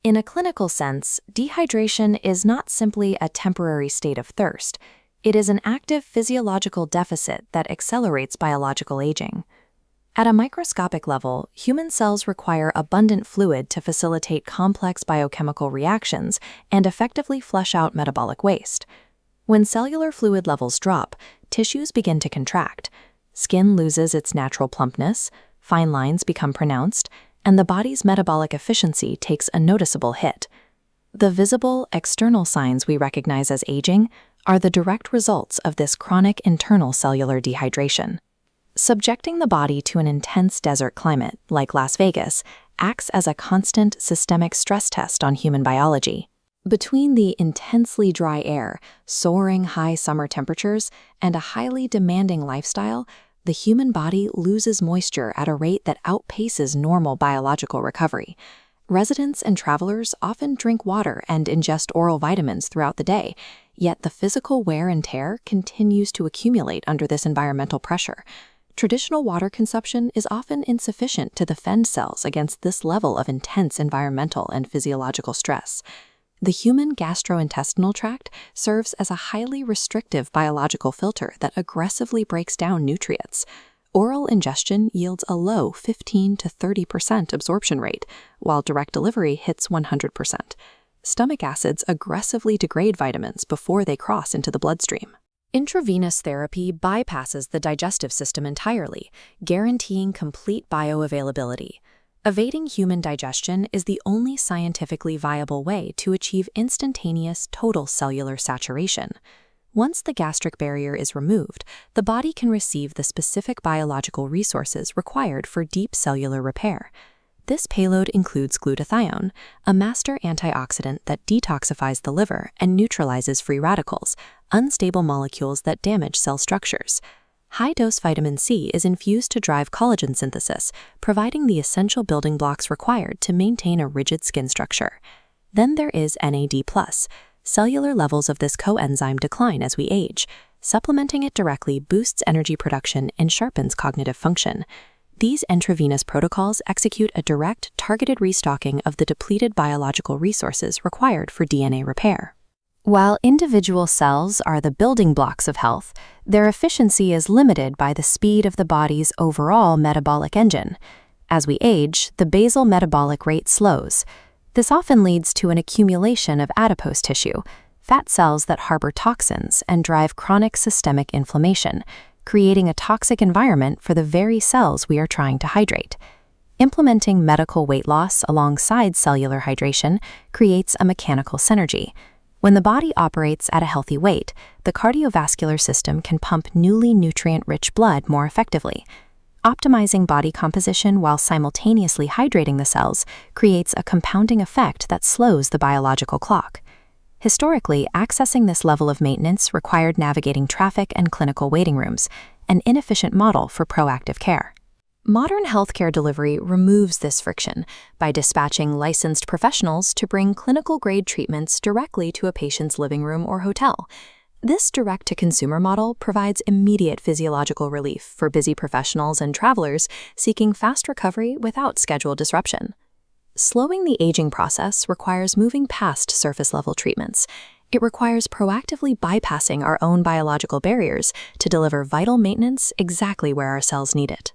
In a clinical sense, dehydration is not simply a temporary state of thirst. It is an active physiological deficit that accelerates biological aging. At a microscopic level, human cells require abundant fluid to facilitate complex biochemical reactions and effectively flush out metabolic waste. When cellular fluid levels drop, tissues begin to contract. Skin loses its natural plumpness, fine lines become pronounced, and the body's metabolic efficiency takes a noticeable hit. The visible, external signs we recognize as aging are the direct results of this chronic internal cellular dehydration. Subjecting the body to an intense desert climate, like Las Vegas, acts as a constant systemic stress test on human biology. Between the intensely dry air, soaring high summer temperatures, and a highly demanding lifestyle, the human body loses moisture at a rate that outpaces normal biological recovery. Residents and travelers often drink water and ingest oral vitamins throughout the day, yet the physical wear and tear continues to accumulate under this environmental pressure. Traditional water consumption is often insufficient to defend cells against this level of intense environmental and physiological stress. The human gastrointestinal tract serves as a highly restrictive biological filter that aggressively breaks down nutrients. Oral ingestion yields a low 15 to 30% absorption rate, while direct delivery hits 100%. Stomach acids aggressively degrade vitamins before they cross into the bloodstream. Intravenous therapy bypasses the digestive system entirely, guaranteeing complete bioavailability. Evading human digestion is the only scientifically viable way to achieve instantaneous total cellular saturation. Once the gastric barrier is removed, the body can receive the specific biological resources required for deep cellular repair. This payload includes glutathione, a master antioxidant that detoxifies the liver and neutralizes free radicals, unstable molecules that damage cell structures. High-dose vitamin C is infused to drive collagen synthesis, providing the essential building blocks required to maintain a rigid skin structure. Then there is NAD+. Cellular levels of this coenzyme decline as we age. Supplementing it directly boosts energy production and sharpens cognitive function. These intravenous protocols execute a direct, targeted restocking of the depleted biological resources required for DNA repair. While individual cells are the building blocks of health, their efficiency is limited by the speed of the body's overall metabolic engine. As we age, the basal metabolic rate slows. This often leads to an accumulation of adipose tissue, fat cells that harbor toxins and drive chronic systemic inflammation, creating a toxic environment for the very cells we are trying to hydrate. Implementing medical weight loss alongside cellular hydration creates a mechanical synergy. When the body operates at a healthy weight, the cardiovascular system can pump newly nutrient-rich blood more effectively. Optimizing body composition while simultaneously hydrating the cells creates a compounding effect that slows the biological clock. Historically, accessing this level of maintenance required navigating traffic and clinical waiting rooms, an inefficient model for proactive care. Modern healthcare delivery removes this friction by dispatching licensed professionals to bring clinical-grade treatments directly to a patient's living room or hotel. This direct-to-consumer model provides immediate physiological relief for busy professionals and travelers seeking fast recovery without schedule disruption. Slowing the aging process requires moving past surface-level treatments. It requires proactively bypassing our own biological barriers to deliver vital maintenance exactly where our cells need it.